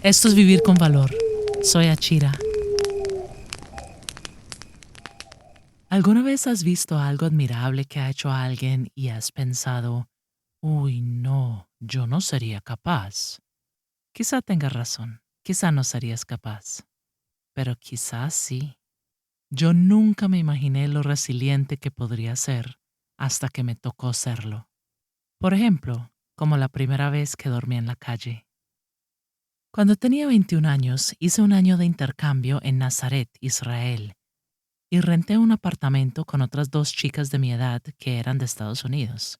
Esto es Vivir con Valor. Soy Achira. ¿Alguna vez has visto algo admirable que ha hecho alguien y has pensado, uy, no, yo no sería capaz? Quizá tengas razón, quizá no serías capaz, pero quizás sí. Yo nunca me imaginé lo resiliente que podría ser hasta que me tocó serlo. Por ejemplo, como la primera vez que dormí en la calle. Cuando tenía 21 años, hice un año de intercambio en Nazaret, Israel, y renté un apartamento con otras dos chicas de mi edad que eran de Estados Unidos.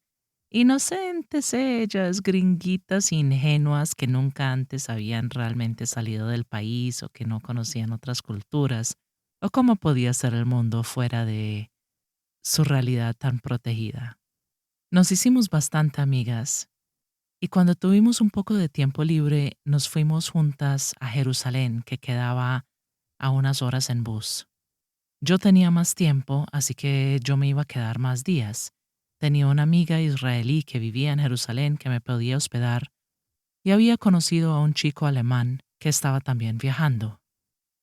Inocentes ellas, gringuitas ingenuas que nunca antes habían realmente salido del país o que no conocían otras culturas, o cómo podía ser el mundo fuera de su realidad tan protegida. Nos hicimos bastante amigas y cuando tuvimos un poco de tiempo libre nos fuimos juntas a Jerusalén, que quedaba a unas horas en bus. Yo tenía más tiempo, así que yo me iba a quedar más días. Tenía una amiga israelí que vivía en Jerusalén que me podía hospedar y había conocido a un chico alemán que estaba también viajando.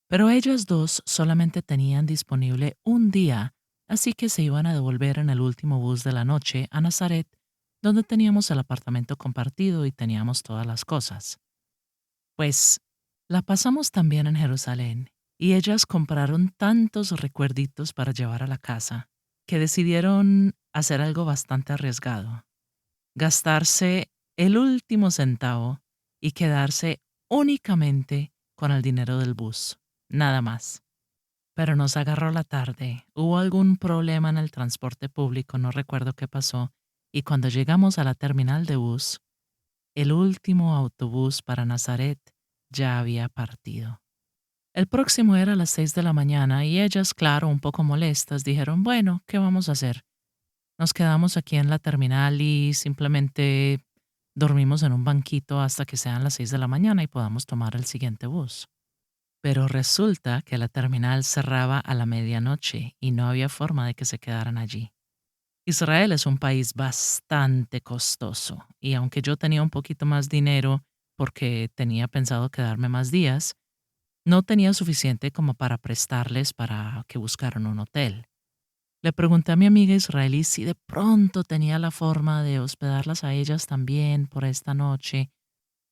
Pero ellas dos solamente tenían disponible un día, así que se iban a devolver en el último bus de la noche a Nazaret, donde teníamos el apartamento compartido y teníamos todas las cosas. Pues la pasamos también en Jerusalén y ellas compraron tantos recuerditos para llevar a la casa que decidieron hacer algo bastante arriesgado, gastarse el último centavo y quedarse únicamente con el dinero del bus, nada más. Pero nos agarró la tarde, hubo algún problema en el transporte público, no recuerdo qué pasó, y cuando llegamos a la terminal de bus, el último autobús para Nazaret ya había partido. El próximo era a las 6 de la mañana y ellas, claro, un poco molestas, dijeron, bueno, ¿qué vamos a hacer? Nos quedamos aquí en la terminal y simplemente dormimos en un banquito hasta que sean las 6 de la mañana y podamos tomar el siguiente bus. Pero resulta que la terminal cerraba a la medianoche y no había forma de que se quedaran allí. Israel es un país bastante costoso y aunque yo tenía un poquito más dinero porque tenía pensado quedarme más días, no tenía suficiente como para prestarles para que buscaran un hotel. Le pregunté a mi amiga israelí si de pronto tenía la forma de hospedarlas a ellas también por esta noche,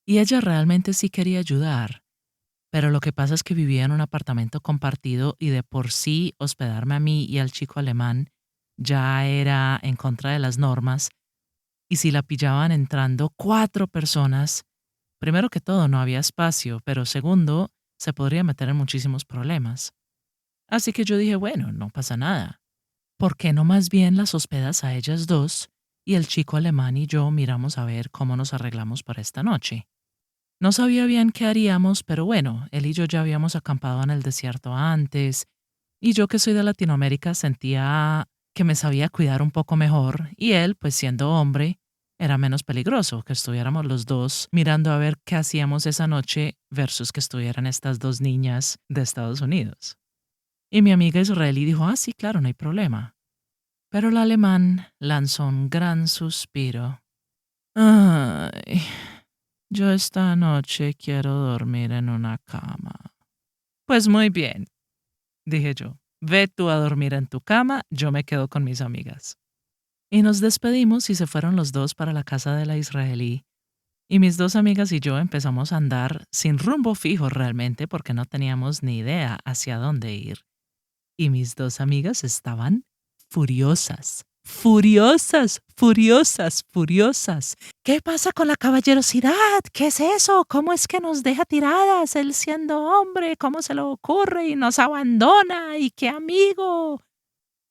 y ella realmente sí quería ayudar, pero lo que pasa es que vivía en un apartamento compartido y de por sí hospedarme a mí y al chico alemán ya era en contra de las normas, y si la pillaban entrando 4 personas, primero que todo no había espacio, pero segundo, se podría meter en muchísimos problemas. Así que yo dije, bueno, no pasa nada. ¿Por qué no más bien las hospedas a ellas dos y el chico alemán y yo miramos a ver cómo nos arreglamos para esta noche? No sabía bien qué haríamos, pero bueno, él y yo ya habíamos acampado en el desierto antes, y yo que soy de Latinoamérica sentía que me sabía cuidar un poco mejor, y él, pues siendo hombre, era menos peligroso que estuviéramos los dos mirando a ver qué hacíamos esa noche versus que estuvieran estas dos niñas de Estados Unidos. Y mi amiga israelí dijo, sí, claro, no hay problema. Pero el alemán lanzó un gran suspiro. Ay, yo esta noche quiero dormir en una cama. Pues muy bien, dije yo. Ve tú a dormir en tu cama, yo me quedo con mis amigas. Y nos despedimos y se fueron los dos para la casa de la israelí. Y mis dos amigas y yo empezamos a andar sin rumbo fijo realmente porque no teníamos ni idea hacia dónde ir. Y mis dos amigas estaban furiosas, furiosas, furiosas, furiosas. ¿Qué pasa con la caballerosidad? ¿Qué es eso? ¿Cómo es que nos deja tiradas él siendo hombre? ¿Cómo se le ocurre y nos abandona? ¿Y qué amigo?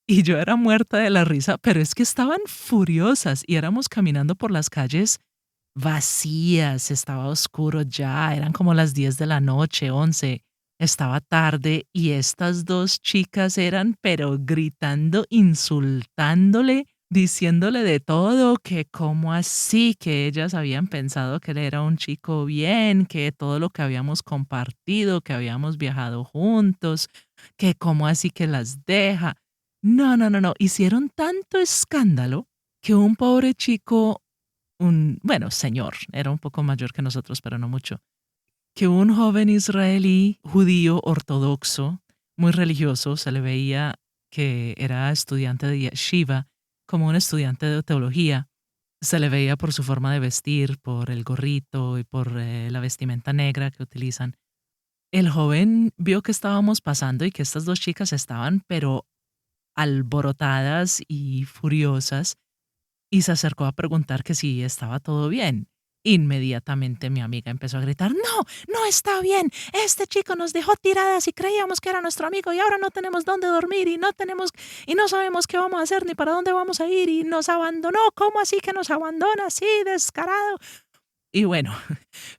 Y yo era muerta de la risa, pero es que estaban furiosas y éramos caminando por las calles vacías, estaba oscuro ya, eran como las 10 de la noche, 11. Estaba tarde y estas dos chicas eran pero gritando, insultándole, diciéndole de todo, que cómo así, que ellas habían pensado que él era un chico bien, que todo lo que habíamos compartido, que habíamos viajado juntos, que cómo así que las deja. No, no, no, no, hicieron tanto escándalo que un pobre chico bueno, señor, era un poco mayor que nosotros, pero no mucho, que un joven israelí judío ortodoxo, muy religioso, se le veía que era estudiante de yeshiva, como un estudiante de teología. Se le veía por su forma de vestir, por el gorrito y por la vestimenta negra que utilizan. El joven vio que estábamos pasando y que estas dos chicas estaban, pero alborotadas y furiosas, y se acercó a preguntar que si estaba todo bien. Inmediatamente mi amiga empezó a gritar, no, no está bien, este chico nos dejó tiradas y creíamos que era nuestro amigo y ahora no tenemos dónde dormir y no sabemos qué vamos a hacer ni para dónde vamos a ir y nos abandonó, ¿cómo así que nos abandona así, descarado? Y bueno,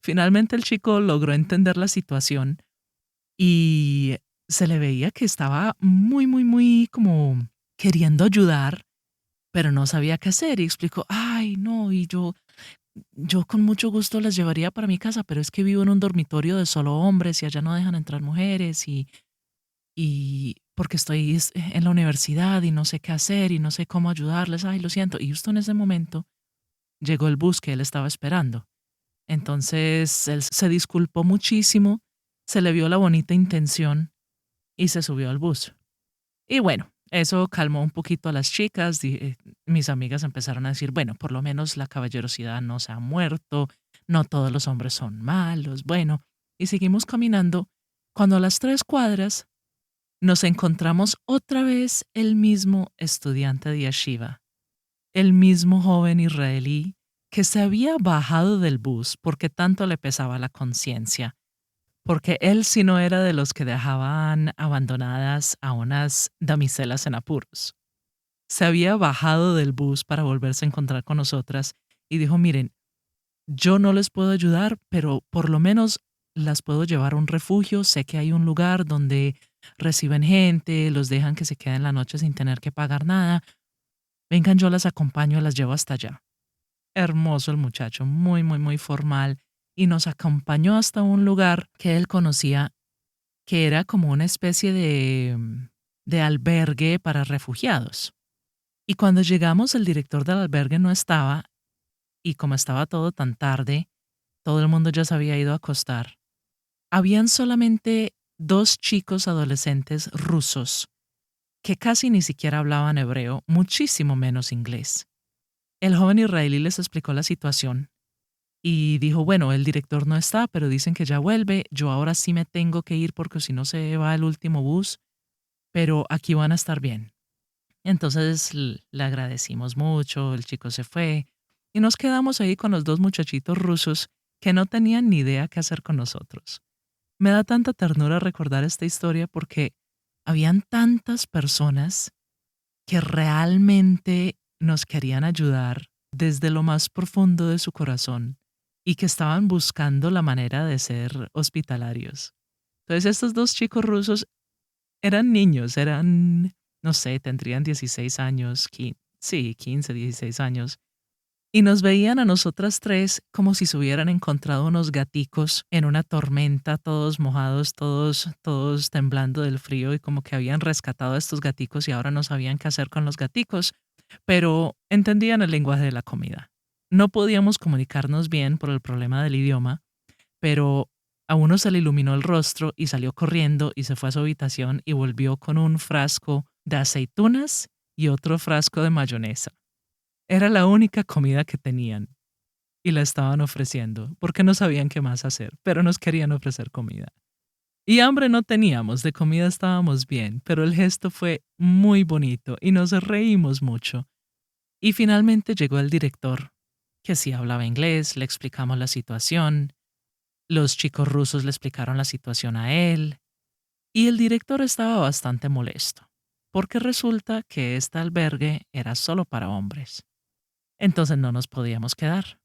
finalmente el chico logró entender la situación y se le veía que estaba muy, muy, muy como queriendo ayudar, pero no sabía qué hacer y explicó, ay, no, y yo con mucho gusto las llevaría para mi casa, pero es que vivo en un dormitorio de solo hombres y allá no dejan entrar mujeres y porque estoy en la universidad y no sé qué hacer y no sé cómo ayudarles, ay, lo siento. Y justo en ese momento llegó el bus que él estaba esperando. Entonces él se disculpó muchísimo, se le vio la bonita intención y se subió al bus. Y bueno, eso calmó un poquito a las chicas. Mis amigas empezaron a decir, bueno, por lo menos la caballerosidad no se ha muerto, no todos los hombres son malos, bueno, y seguimos caminando cuando a las 3 cuadras nos encontramos otra vez el mismo estudiante de yeshiva, el mismo joven israelí que se había bajado del bus porque tanto le pesaba la conciencia, porque él sí no era de los que dejaban abandonadas a unas damiselas en apuros. Se había bajado del bus para volverse a encontrar con nosotras y dijo, miren, yo no les puedo ayudar, pero por lo menos las puedo llevar a un refugio. Sé que hay un lugar donde reciben gente, los dejan que se queden la noche sin tener que pagar nada. Vengan, yo las acompaño, las llevo hasta allá. Hermoso el muchacho, muy, muy, muy formal, y nos acompañó hasta un lugar que él conocía, que era como una especie de albergue para refugiados. Y cuando llegamos, el director del albergue no estaba, y como estaba todo tan tarde, todo el mundo ya se había ido a acostar. Habían solamente 2 chicos adolescentes rusos que casi ni siquiera hablaban hebreo, muchísimo menos inglés. El joven israelí les explicó la situación y dijo, bueno, el director no está, pero dicen que ya vuelve, yo ahora sí me tengo que ir porque si no se va el último bus, pero aquí van a estar bien. Entonces le agradecimos mucho, el chico se fue y nos quedamos ahí con los 2 muchachitos rusos que no tenían ni idea qué hacer con nosotros. Me da tanta ternura recordar esta historia porque habían tantas personas que realmente nos querían ayudar desde lo más profundo de su corazón y que estaban buscando la manera de ser hospitalarios. Entonces estos 2 chicos rusos eran niños, eran, no sé, tendrían 16 años, sí, 15, 16 años, y nos veían a nosotras 3 como si se hubieran encontrado unos gaticos en una tormenta, todos mojados, todos temblando del frío y como que habían rescatado a estos gaticos y ahora no sabían qué hacer con los gaticos, pero entendían el lenguaje de la comida. No podíamos comunicarnos bien por el problema del idioma, pero a uno se le iluminó el rostro y salió corriendo y se fue a su habitación y volvió con un frasco de aceitunas y otro frasco de mayonesa. Era la única comida que tenían y la estaban ofreciendo porque no sabían qué más hacer, pero nos querían ofrecer comida. Y hambre no teníamos, de comida estábamos bien, pero el gesto fue muy bonito y nos reímos mucho. Y finalmente llegó el director, que sí hablaba inglés, le explicamos la situación, los chicos rusos le explicaron la situación a él, y el director estaba bastante molesto, porque resulta que este albergue era solo para hombres. Entonces no nos podíamos quedar.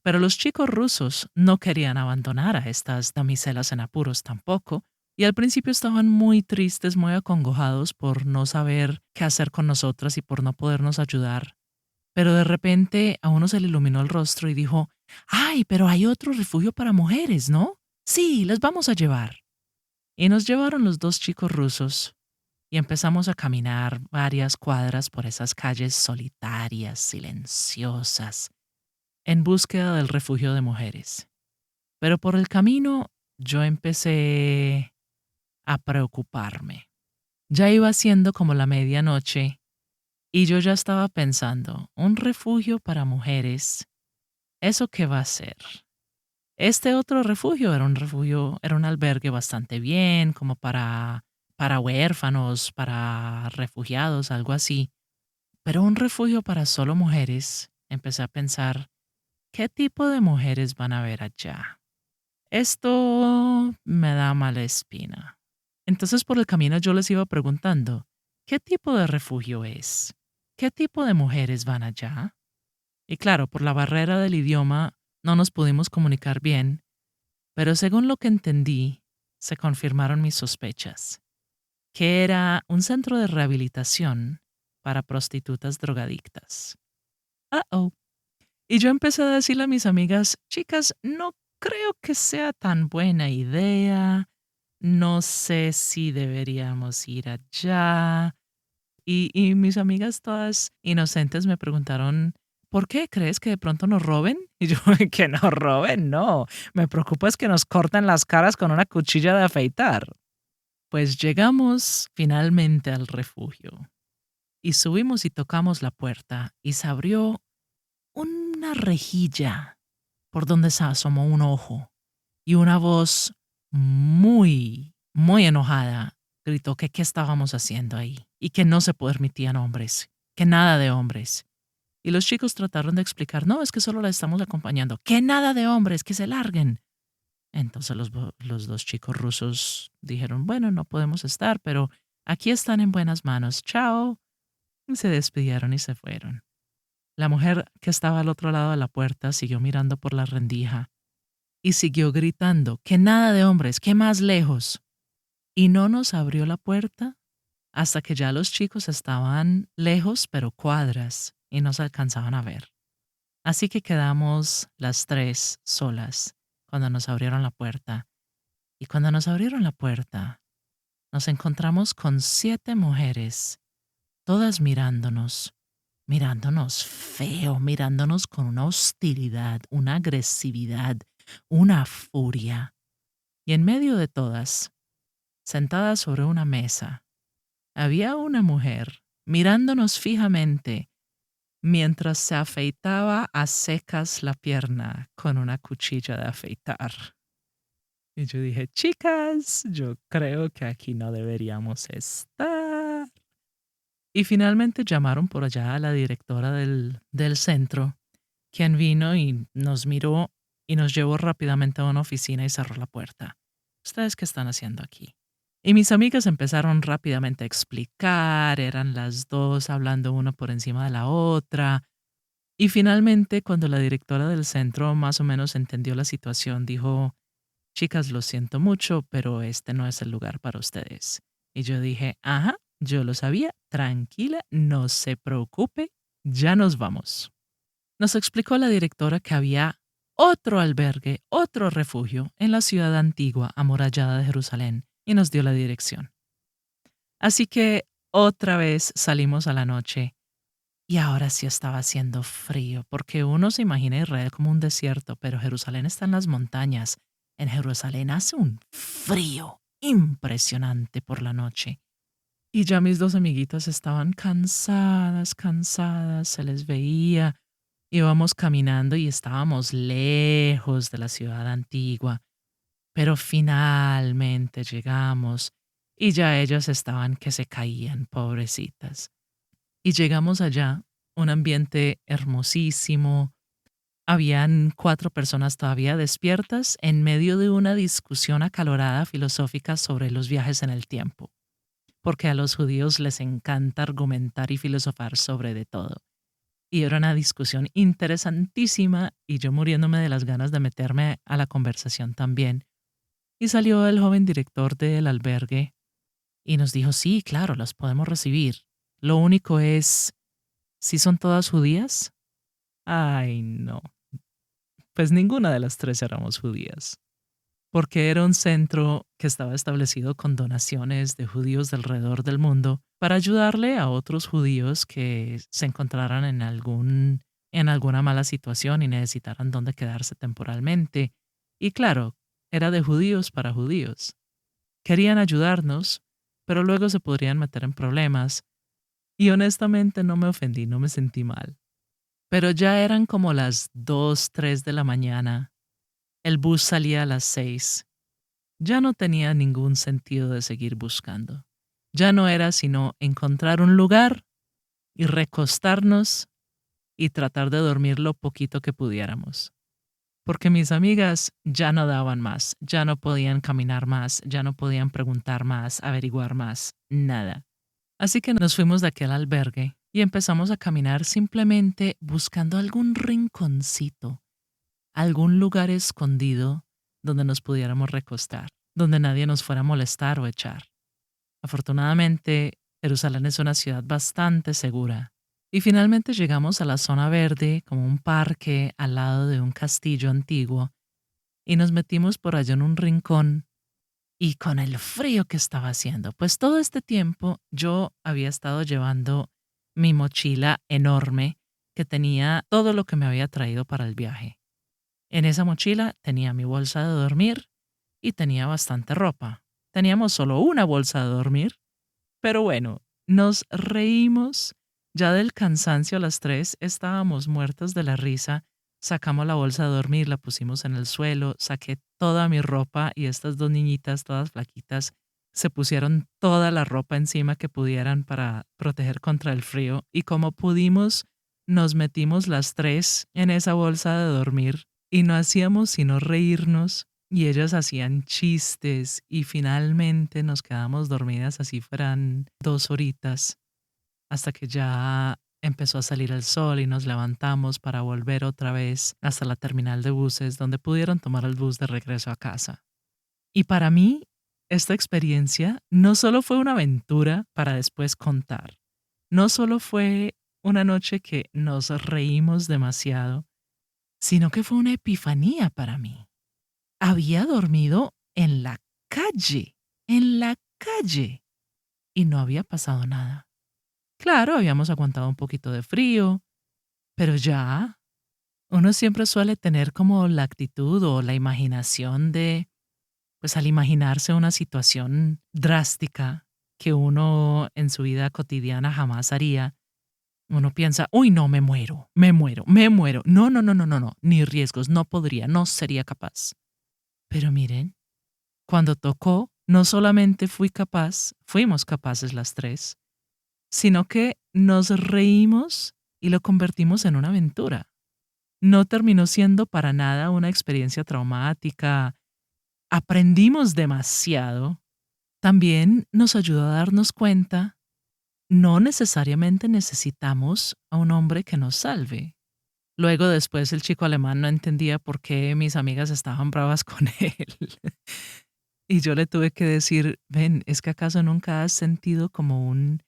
Pero los chicos rusos no querían abandonar a estas damiselas en apuros tampoco, y al principio estaban muy tristes, muy acongojados por no saber qué hacer con nosotras y por no podernos ayudar. Pero de repente a uno se le iluminó el rostro y dijo, ay, pero hay otro refugio para mujeres, ¿no? Sí, les vamos a llevar. Y nos llevaron los 2 chicos rusos y empezamos a caminar varias cuadras por esas calles solitarias, silenciosas, en búsqueda del refugio de mujeres. Pero por el camino yo empecé a preocuparme. Ya iba siendo como la medianoche y yo ya estaba pensando, un refugio para mujeres, ¿eso qué va a ser? Este otro refugio era un refugio, era un albergue bastante bien, como para huérfanos, para refugiados, algo así. Pero un refugio para solo mujeres, empecé a pensar, ¿qué tipo de mujeres van a haber allá? Esto me da mala espina. Entonces por el camino yo les iba preguntando, ¿qué tipo de refugio es? ¿Qué tipo de mujeres van allá? Y claro, por la barrera del idioma no nos pudimos comunicar bien, pero según lo que entendí, se confirmaron mis sospechas, que era un centro de rehabilitación para prostitutas drogadictas. Uh-oh. Y yo empecé a decirle a mis amigas, chicas, no creo que sea tan buena idea, no sé si deberíamos ir allá. Y mis amigas todas inocentes me preguntaron, ¿por qué crees que de pronto nos roben? Y yo, que nos roben, no. Me preocupa es que nos corten las caras con una cuchilla de afeitar. Pues llegamos finalmente al refugio y subimos y tocamos la puerta y se abrió una rejilla por donde se asomó un ojo y una voz muy, muy enojada gritó que qué estábamos haciendo ahí y que no se permitían hombres, que nada de hombres. Y los chicos trataron de explicar, no, es que solo la estamos acompañando, que nada de hombres, que se larguen. Entonces los dos chicos rusos dijeron, bueno, no podemos estar, pero aquí están en buenas manos, chao. Y se despidieron y se fueron. La mujer que estaba al otro lado de la puerta siguió mirando por la rendija y siguió gritando, que nada de hombres, que más lejos. Y no nos abrió la puerta hasta que ya los chicos estaban lejos, pero cuadras, y no se alcanzaban a ver. Así que quedamos las tres solas cuando nos abrieron la puerta. Y cuando nos abrieron la puerta, nos encontramos con 7 mujeres, todas mirándonos, mirándonos feo, mirándonos con una hostilidad, una agresividad, una furia. Y en medio de todas, sentada sobre una mesa, había una mujer mirándonos fijamente mientras se afeitaba a secas la pierna con una cuchilla de afeitar. Y yo dije, chicas, yo creo que aquí no deberíamos estar. Y finalmente llamaron por allá a la directora del centro, quien vino y nos miró y nos llevó rápidamente a una oficina y cerró la puerta. ¿Ustedes qué están haciendo aquí? Y mis amigas empezaron rápidamente a explicar, eran las dos hablando una por encima de la otra. Y finalmente, cuando la directora del centro más o menos entendió la situación, dijo, chicas, lo siento mucho, pero este no es el lugar para ustedes. Y yo dije, ajá, yo lo sabía, tranquila, no se preocupe, ya nos vamos. Nos explicó la directora que había otro albergue, otro refugio en la ciudad antigua amurallada de Jerusalén y nos dio la dirección. Así que otra vez salimos a la noche y ahora sí estaba haciendo frío, porque uno se imagina Israel como un desierto, pero Jerusalén está en las montañas. En Jerusalén hace un frío impresionante por la noche. Y ya mis dos amiguitas estaban cansadas, cansadas, se les veía. Íbamos caminando y estábamos lejos de la ciudad antigua, pero finalmente llegamos y ya ellas estaban que se caían, pobrecitas. Y llegamos allá, un ambiente hermosísimo. Habían 4 personas todavía despiertas en medio de una discusión acalorada filosófica sobre los viajes en el tiempo, porque a los judíos les encanta argumentar y filosofar sobre de todo. Y era una discusión interesantísima y yo muriéndome de las ganas de meterme a la conversación también. Y salió el joven director del albergue y nos dijo, sí, claro, las podemos recibir. Lo único es, ¿si son todas judías? Ay, no. Pues ninguna de las 3 éramos judías, porque era un centro que estaba establecido con donaciones de judíos de alrededor del mundo para ayudarle a otros judíos que se encontraran en algún en alguna mala situación y necesitaran dónde quedarse temporalmente. Y claro, era de judíos para judíos. Querían ayudarnos, pero luego se podrían meter en problemas. Y honestamente no me ofendí, no me sentí mal. Pero ya eran como las 2, 3 de la mañana. El bus salía a las 6. Ya no tenía ningún sentido de seguir buscando. Ya no era sino encontrar un lugar y recostarnos y tratar de dormir lo poquito que pudiéramos. Porque mis amigas ya no daban más, ya no podían caminar más, ya no podían preguntar más, averiguar más, nada. Así que nos fuimos de aquel albergue y empezamos a caminar simplemente buscando algún rinconcito, algún lugar escondido donde nos pudiéramos recostar, donde nadie nos fuera a molestar o echar. Afortunadamente, Jerusalén es una ciudad bastante segura. Y finalmente llegamos a la zona verde, como un parque al lado de un castillo antiguo, y nos metimos por allá en un rincón. Y con el frío que estaba haciendo, pues todo este tiempo yo había estado llevando mi mochila enorme que tenía todo lo que me había traído para el viaje. En esa mochila tenía mi bolsa de dormir y tenía bastante ropa. Teníamos solo una bolsa de dormir, pero bueno, nos reímos. Ya del cansancio a las 3 estábamos muertos de la risa. Sacamos la bolsa de dormir, la pusimos en el suelo, saqué toda mi ropa y estas dos niñitas, todas flaquitas, se pusieron toda la ropa encima que pudieran para proteger contra el frío y como pudimos, nos metimos las 3 en esa bolsa de dormir y no hacíamos sino reírnos y ellas hacían chistes y finalmente nos quedamos dormidas así fueran 2 horitas hasta que ya empezó a salir el sol y nos levantamos para volver otra vez hasta la terminal de buses donde pudieron tomar el bus de regreso a casa. Y para mí, esta experiencia no solo fue una aventura para después contar, no solo fue una noche que nos reímos demasiado, sino que fue una epifanía para mí. Había dormido en la calle, y no había pasado nada. Claro, habíamos aguantado un poquito de frío, pero ya, uno siempre suele tener como la actitud o la imaginación de, pues al imaginarse una situación drástica que uno en su vida cotidiana jamás haría, uno piensa, uy, no, me muero, me muero, me muero. No, no, no, no, no, no, ni riesgos, no podría, no sería capaz. Pero miren, cuando tocó, no solamente fuimos capaces las 3, sino que nos reímos y lo convertimos en una aventura. No terminó siendo para nada una experiencia traumática. Aprendimos demasiado. También nos ayudó a darnos cuenta, no necesariamente necesitamos a un hombre que nos salve. Luego después el chico alemán no entendía por qué mis amigas estaban bravas con él. Y yo le tuve que decir, ven, ¿es que acaso nunca has sentido como un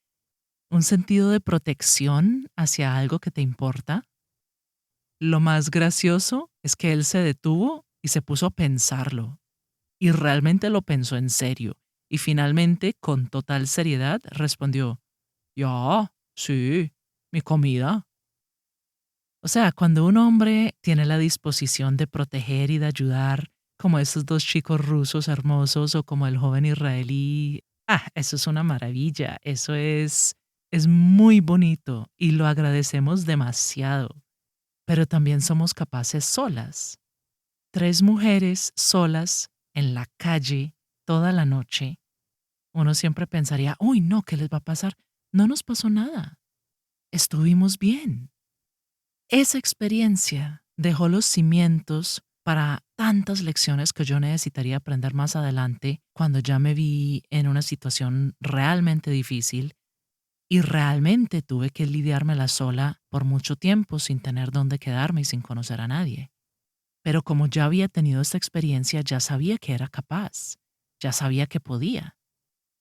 sentido de protección hacia algo que te importa? Lo más gracioso es que él se detuvo y se puso a pensarlo. Y realmente lo pensó en serio. Y finalmente, con total seriedad, respondió, ya, sí, mi comida. O sea, cuando un hombre tiene la disposición de proteger y de ayudar, como esos dos chicos rusos hermosos o como el joven israelí, eso es una maravilla, es muy bonito y lo agradecemos demasiado. Pero también somos capaces solas. 3 mujeres solas en la calle toda la noche. Uno siempre pensaría, uy, no, ¿qué les va a pasar? No nos pasó nada. Estuvimos bien. Esa experiencia dejó los cimientos para tantas lecciones que yo necesitaría aprender más adelante cuando ya me vi en una situación realmente difícil y realmente tuve que lidiármela sola por mucho tiempo sin tener dónde quedarme y sin conocer a nadie. Pero como ya había tenido esta experiencia, ya sabía que era capaz, ya sabía que podía.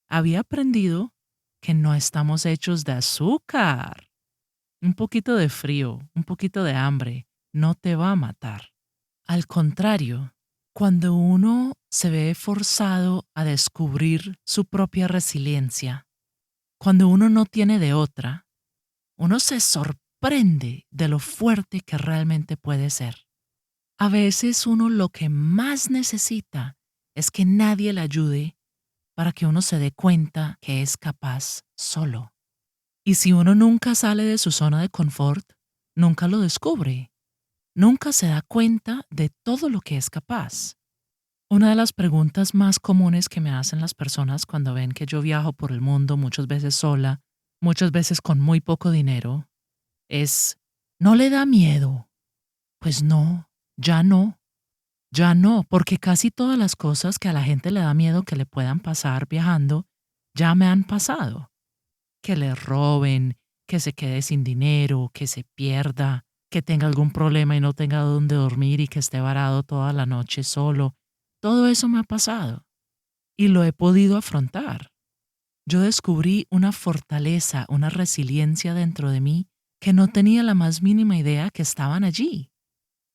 Había aprendido que no estamos hechos de azúcar. Un poquito de frío, un poquito de hambre, no te va a matar. Al contrario, cuando uno se ve forzado a descubrir su propia resiliencia, cuando uno no tiene de otra, uno se sorprende sorprende de lo fuerte que realmente puede ser. A veces uno lo que más necesita es que nadie le ayude para que uno se dé cuenta que es capaz solo. Y si uno nunca sale de su zona de confort, nunca lo descubre, nunca se da cuenta de todo lo que es capaz. Una de las preguntas más comunes que me hacen las personas cuando ven que yo viajo por el mundo muchas veces sola, muchas veces con muy poco dinero, es, ¿no le da miedo? Pues no, ya no. Ya no, porque casi todas las cosas que a la gente le da miedo que le puedan pasar viajando, ya me han pasado. Que le roben, que se quede sin dinero, que se pierda, que tenga algún problema y no tenga dónde dormir y que esté varado toda la noche solo. Todo eso me ha pasado y lo he podido afrontar. Yo descubrí una fortaleza, una resiliencia dentro de mí que no tenía la más mínima idea que estaban allí.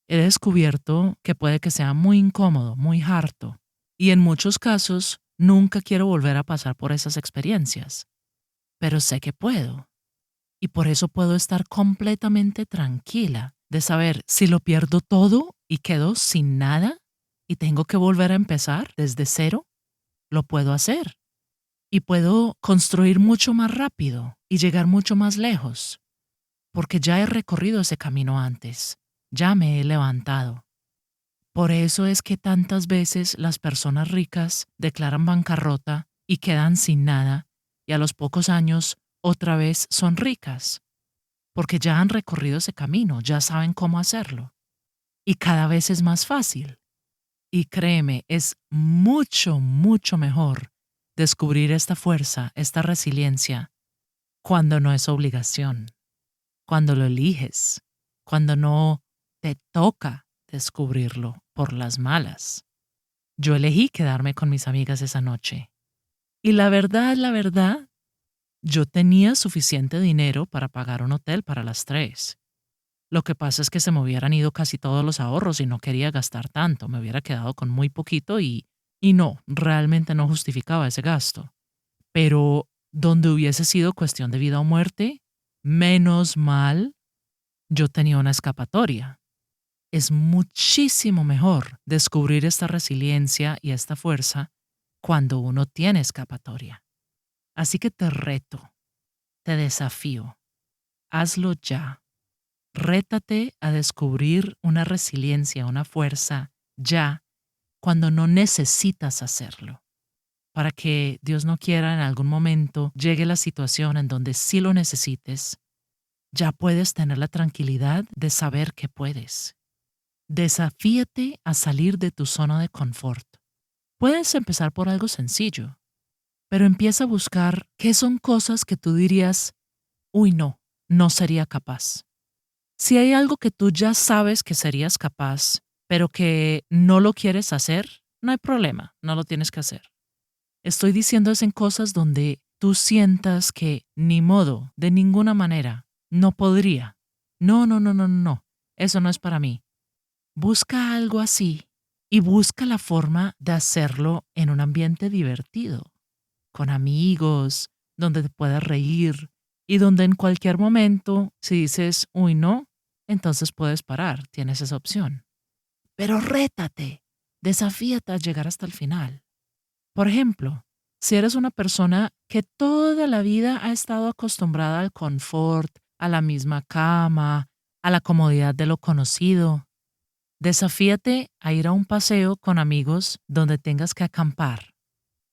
He descubierto que puede que sea muy incómodo, muy harto, y en muchos casos nunca quiero volver a pasar por esas experiencias, pero sé que puedo, y por eso puedo estar completamente tranquila de saber si lo pierdo todo y quedo sin nada y tengo que volver a empezar desde cero, lo puedo hacer, y puedo construir mucho más rápido y llegar mucho más lejos, porque ya he recorrido ese camino antes, ya me he levantado. Por eso es que tantas veces las personas ricas declaran bancarrota y quedan sin nada, y a los pocos años otra vez son ricas, porque ya han recorrido ese camino, ya saben cómo hacerlo. Y cada vez es más fácil. Y créeme, es mucho, mucho mejor descubrir esta fuerza, esta resiliencia, cuando no es obligación, cuando lo eliges, cuando no te toca descubrirlo por las malas. Yo elegí quedarme con mis amigas esa noche. Y la verdad, yo tenía suficiente dinero para pagar un hotel para las tres. Lo que pasa es que se me hubieran ido casi todos los ahorros y no quería gastar tanto. Me hubiera quedado con muy poquito y no, realmente no justificaba ese gasto. Pero donde hubiese sido cuestión de vida o muerte, menos mal, yo tenía una escapatoria. Es muchísimo mejor descubrir esta resiliencia y esta fuerza cuando uno tiene escapatoria. Así que te reto, te desafío, hazlo ya. Rétate a descubrir una resiliencia, una fuerza ya cuando no necesitas hacerlo, para que Dios no quiera en algún momento llegue la situación en donde sí lo necesites, ya puedes tener la tranquilidad de saber que puedes. Desafíate a salir de tu zona de confort. Puedes empezar por algo sencillo, pero empieza a buscar qué son cosas que tú dirías, uy, no, no sería capaz. Si hay algo que tú ya sabes que serías capaz, pero que no lo quieres hacer, no hay problema, no lo tienes que hacer. Estoy diciendo es en cosas donde tú sientas que ni modo, de ninguna manera, no podría. No, no, no, no, no, eso no es para mí. Busca algo así y busca la forma de hacerlo en un ambiente divertido, con amigos, donde te puedas reír y donde en cualquier momento, si dices, uy, no, entonces puedes parar, tienes esa opción. Pero rétate, desafíate a llegar hasta el final. Por ejemplo, si eres una persona que toda la vida ha estado acostumbrada al confort, a la misma cama, a la comodidad de lo conocido, desafíate a ir a un paseo con amigos donde tengas que acampar.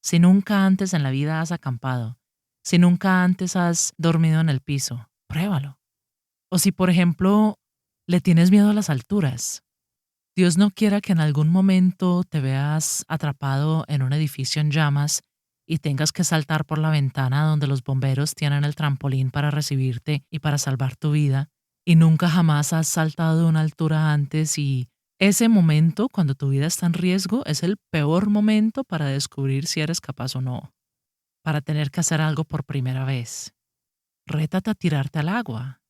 Si nunca antes en la vida has acampado, si nunca antes has dormido en el piso, pruébalo. O si, por ejemplo, le tienes miedo a las alturas, Dios no quiera que en algún momento te veas atrapado en un edificio en llamas y tengas que saltar por la ventana donde los bomberos tienen el trampolín para recibirte y para salvar tu vida, y nunca jamás has saltado de una altura antes y ese momento, cuando tu vida está en riesgo, es el peor momento para descubrir si eres capaz o no, para tener que hacer algo por primera vez. Rétate a tirarte al agua,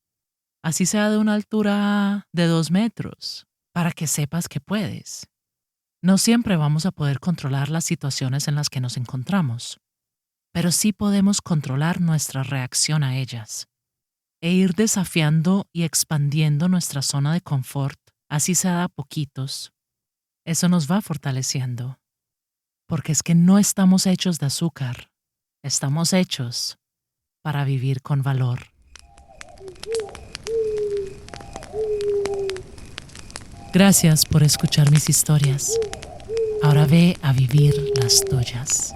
así sea de una altura de 2 metros, para que sepas que puedes. No siempre vamos a poder controlar las situaciones en las que nos encontramos, pero sí podemos controlar nuestra reacción a ellas. e ir desafiando y expandiendo nuestra zona de confort, así sea a poquitos, eso nos va fortaleciendo. Porque es que no estamos hechos de azúcar, estamos hechos para vivir con valor. Gracias por escuchar mis historias. Ahora ve a vivir las tuyas.